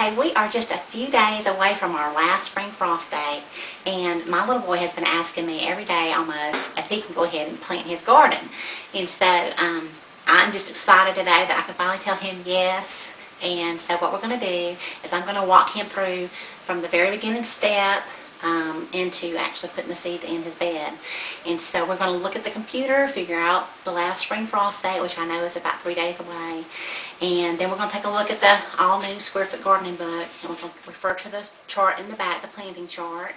Okay, we are just a few days away from our last spring frost day, and my little boy has been asking me every day almost if he can go ahead and plant his garden. And so I'm just excited today that I can finally tell him yes. And so what we're going to do is I'm going to walk him through from the very beginning step into actually putting the seeds in his bed. And so we're going to look at the computer, figure out the last spring frost date, which I know is about 3 days away. And then we're going to take a look at the all-new Square Foot Gardening book, and we're going to refer to the chart in the back, the planting chart,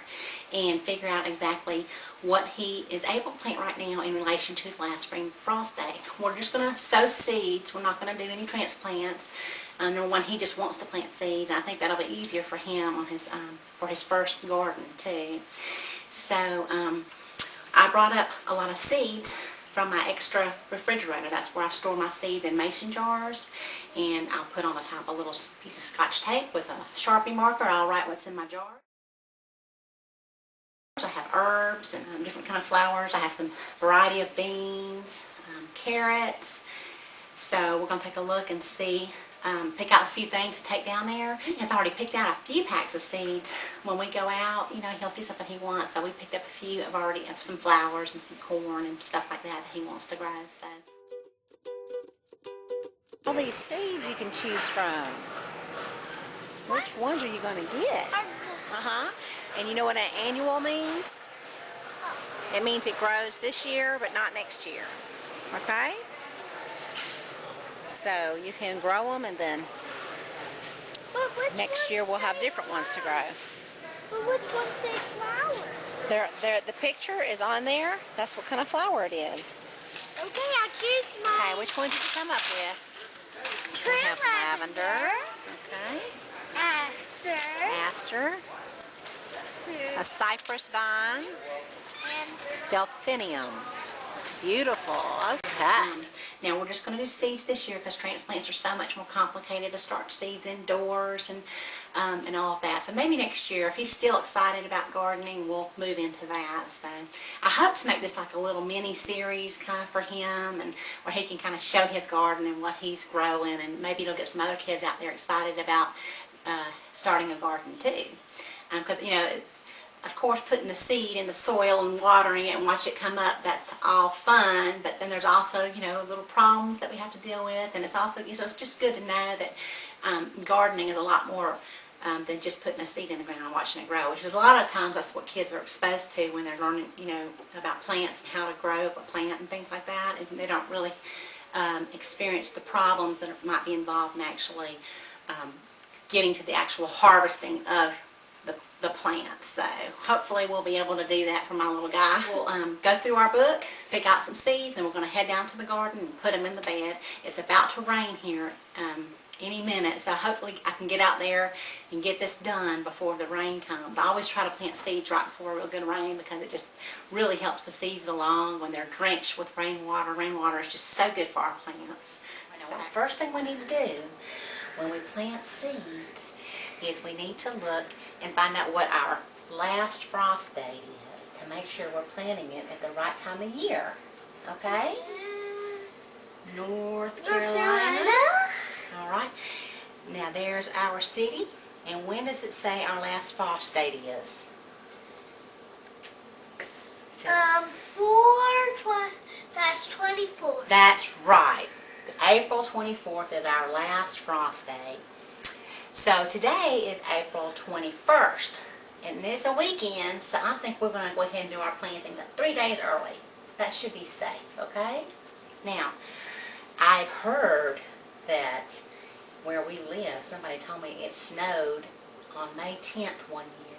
and figure out exactly what he is able to plant right now in relation to the last spring frost date. We're just going to sow seeds. We're not going to do any transplants. Number one, he just wants to plant seeds. I think that'll be easier for him on his for his first garden too. So I brought up a lot of seeds from my extra refrigerator. That's where I store my seeds in mason jars, and I'll put on the top a little piece of Scotch tape with a Sharpie marker. I'll write what's in my jar. I have herbs and different kind of flowers. I have some variety of beans, carrots. So we're going to take a look and see, pick out a few things to take down there. He has already picked out a few packs of seeds. When we go out, you know, he'll see something he wants. So we picked up a few of some flowers and some corn and stuff like that he wants to grow. So all these seeds you can choose from. Which ones are you going to get? And you know what an annual means? It means it grows this year but not next year. Okay? So you can grow them, and then next year we'll have different ones to grow. But which ones say flower? The picture is on there. That's what kind of flower it is. Okay, I'll choose mine. Okay, which one did you come up with? True We have lavender. Okay. Aster. A cypress vine. And Delphinium. Beautiful. Okay. Now we're just going to do seeds this year because transplants are so much more complicated to start seeds indoors and all of that. So maybe next year, if he's still excited about gardening, we'll move into that. So I hope to make this like a little mini series kind of for him, and where he can kind of show his garden and what he's growing, and maybe it'll get some other kids out there excited about starting a garden too. Because you know, of course, putting the seed in the soil and watering it and watch it come up, that's all fun, but then there's also, you know, little problems that we have to deal with, and it's also, you know, it's just good to know that gardening is a lot more than just putting a seed in the ground and watching it grow, which is a lot of times that's what kids are exposed to when they're learning, you know, about plants and how to grow a plant and things like that, is they don't really experience the problems that might be involved in actually getting to the actual harvesting of the plants. So hopefully we'll be able to do that for my little guy. We'll go through our book, pick out some seeds, and we're going to head down to the garden and put them in the bed. It's about to rain here any minute, so hopefully I can get out there and get this done before the rain comes. I always try to plant seeds right before a real good rain because it just really helps the seeds along when they're drenched with rainwater. Rainwater is just so good for our plants. So the first thing we need to do when we plant seeds is we need to look and find out what our last frost date is to make sure we're planting it at the right time of year. Okay? North Carolina. All right. Now there's our city. And when does it say our last frost date is? that's 24. That's right. April 24th is our last frost date. So today is April 21st, and it's a weekend, so I think we're going to go ahead and do our planting 3 days early. That should be safe, okay? Now, I've heard that where we live, somebody told me it snowed on May 10th one year.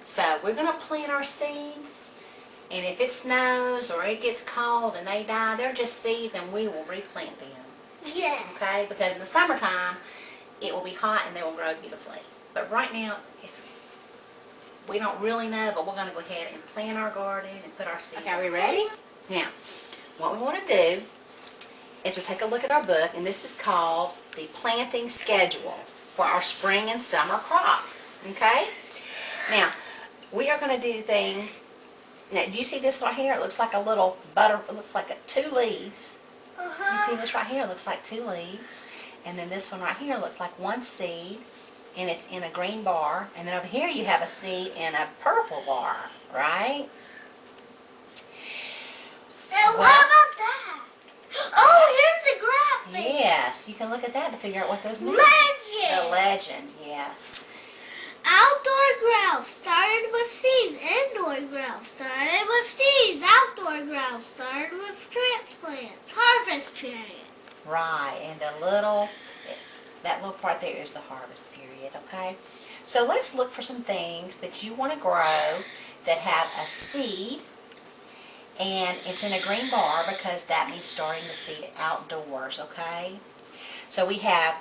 So we're going to plant our seeds, and if it snows or it gets cold and they die, they're just seeds, and we will replant them. Yeah. Okay? Because in the summertime, it will be hot and they will grow beautifully. But right now, we don't really know, but we're going to go ahead and plant our garden and put our seeds. Okay, are we ready? Now, what we want to do is we'll take a look at our book, and this is called the planting schedule for our spring and summer crops. Okay? Now, we are going to do things. Now, do you see this right here? It looks like a little butter. It looks like 2 leaves. You see this right here? It looks like 2 leaves. And then this one right here looks like one seed, and it's in a green bar. And then over here you have a seed in a purple bar, right? Now, how about that? Oh, here's the graphic. Yes, you can look at that to figure out what those mean. Legend. The legend, yes. Outdoor growth started with seeds. Indoor growth started with seeds. Outdoor growth started with transplants. Harvest period. Right, and that little part there is the harvest period, okay? So let's look for some things that you want to grow that have a seed, and it's in a green bar because that means starting the seed outdoors, okay? So we have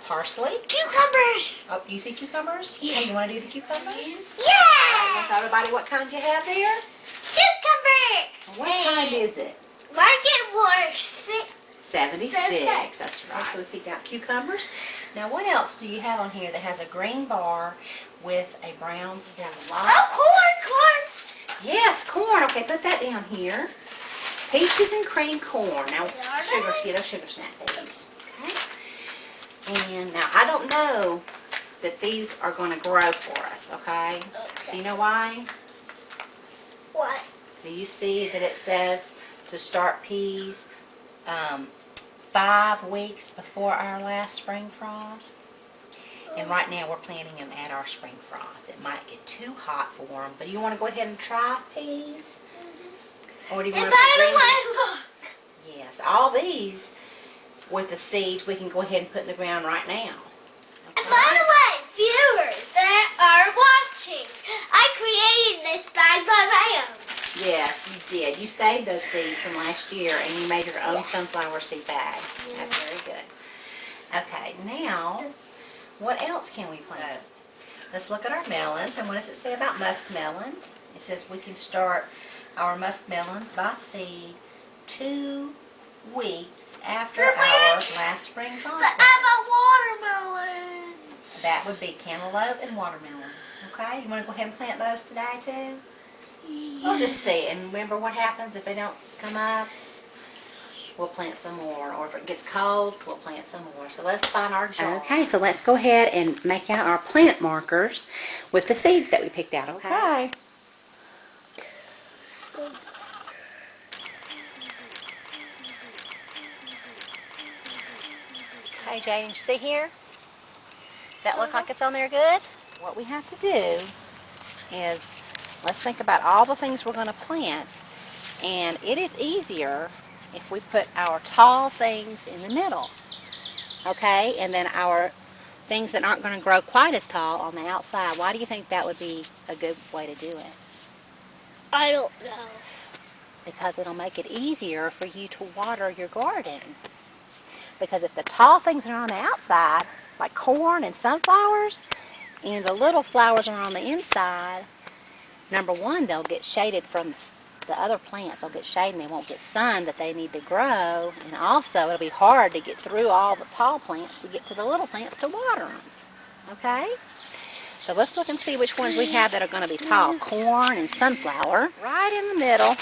parsley. Cucumbers. Oh, you see cucumbers? Yeah. Hey, you want to do the cucumbers? Yeah. All right, tell everybody what kind you have there. Cucumber. What kind is it? Market War 6. 76. That's right. So we picked out cucumbers. Now, what else do you have on here that has a green bar with a brown seed? Oh, corn. Yes, corn. Okay, put that down here. Peaches and cream corn. Now, those sugar snap babies. Okay. And now, I don't know that these are going to grow for us, okay? Do you know why? What? Do you see that it says to start peas 5 weeks before our last spring frost? And right now we're planting them at our spring frost. It might get too hot for them, but do you want to go ahead and try peas? Or do you want And to by put the green way, look. Yes, all these with the seeds we can go ahead and put in the ground right now. And by the way, viewers that are watching, I created this bag by my own. Yes, you did. You saved those seeds from last year and you made your own sunflower seed bag. Yeah. That's very good. Okay, now what else can we plant? Let's look at our melons. And what does it say about muskmelons? It says we can start our muskmelons by seed 2 weeks after our last spring frost. But I'm a watermelon. That would be cantaloupe and watermelon. Okay, you want to go ahead and plant those today too? We'll just see. And remember what happens if they don't come up? We'll plant some more. Or if it gets cold, we'll plant some more. So let's find our jar. Okay, so let's go ahead and make out our plant markers with the seeds that we picked out. Okay. Okay, Jane, you see here? Does that look like it's on there good? What we have to do is, let's think about all the things we're going to plant. And it is easier if we put our tall things in the middle. Okay? And then our things that aren't going to grow quite as tall on the outside. Why do you think that would be a good way to do it? I don't know. Because it'll make it easier for you to water your garden. Because if the tall things are on the outside, like corn and sunflowers, and the little flowers are on the inside, number one, they'll get shaded from the other plants. They'll get shade and they won't get sun that they need to grow. And also, it'll be hard to get through all the tall plants to get to the little plants to water them. Okay? So let's look and see which ones we have that are going to be tall. Corn and sunflower. Right in the middle.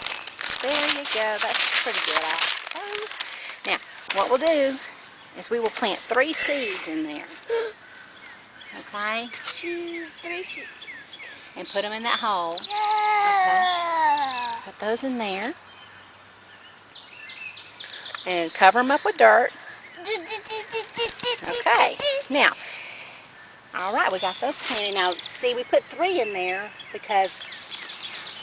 There you go. That's pretty good, I suppose. Now, what we'll do is we will plant 3 seeds in there. Okay? Choose 3 seeds. And put them in that hole. Yeah. Okay. Put those in there. And cover them up with dirt. Okay. Now, all right, we got those planted. Now, see, we put 3 in there because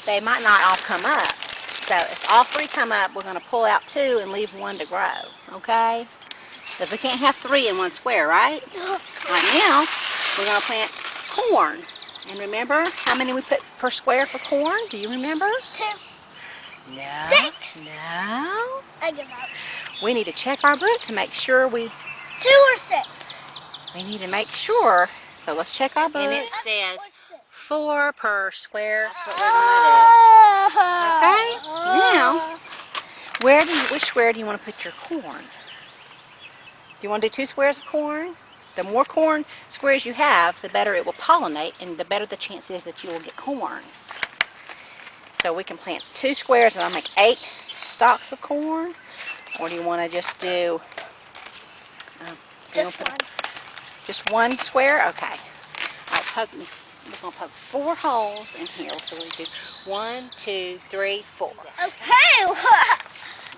they might not all come up. So if all 3 come up, we're going to pull out 2 and leave 1 to grow. Okay? Because we can't have 3 in one square, right? Right now, we're going to plant corn. And remember how many we put per square for corn? Do you remember? 2. No. 6. No. I give up. We need to check our book to make sure 2 or 6. we need to make sure. So let's check our book. And it says 4 per square. That's what we're going to do. Okay? Now, which square do you want to put your corn? Do you want to do 2 squares of corn? The more corn squares you have, the better it will pollinate, and the better the chance is that you will get corn. So we can plant 2 squares, and I'll make 8 stalks of corn. Or do you want to just do Just one. Just one square? Okay. We're going to poke 4 holes in here. So we do 1, 2, 3, 4. Okay.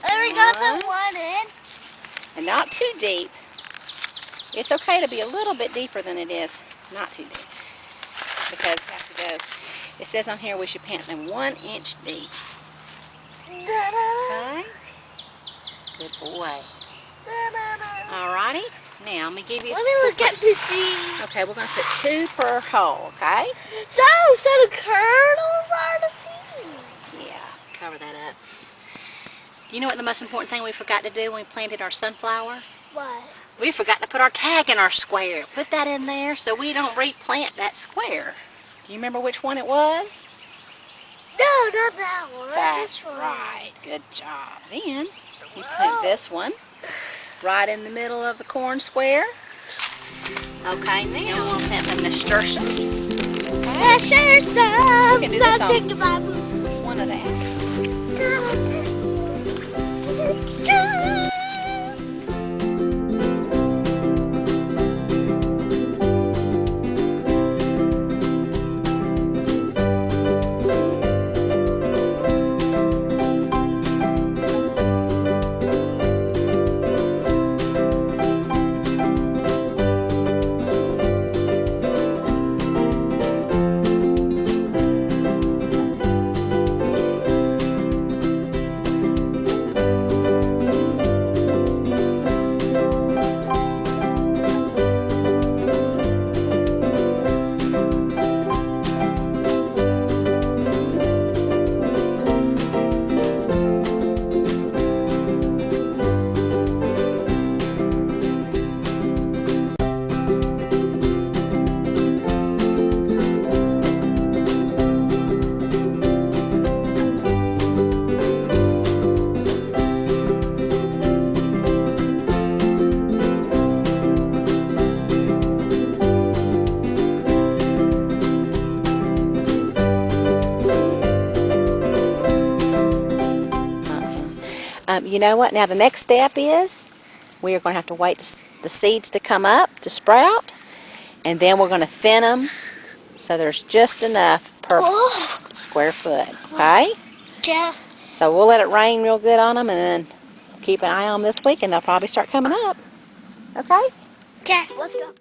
And we got the one in. And not too deep. It's okay to be a little bit deeper than it is. Not too deep. Because you have to go. It says on here we should plant them 1 inch deep. Okay. Good boy. Alrighty. Now, let me give you... Let me look at the seeds. Okay, we're going to put 2 per hole, okay? So the kernels are the seeds. Yeah, cover that up. You know what the most important thing we forgot to do when we planted our sunflower? What? We forgot to put our tag in our square. Put that in there so we don't replant that square. Do you remember which one it was? No, not that one. That's right. Good job. Then you put this one right in the middle of the corn square. Okay, now we'll plant some nasturtiums. Nasturtiums. We can do this on Goodbye. one of that. You know what? Now the next step is we are going to have to wait the seeds to come up, to sprout, and then we're going to thin them so there's just enough per square foot. Okay? Yeah. So we'll let it rain real good on them and then keep an eye on them this week and they'll probably start coming up. Okay? Okay, let's go.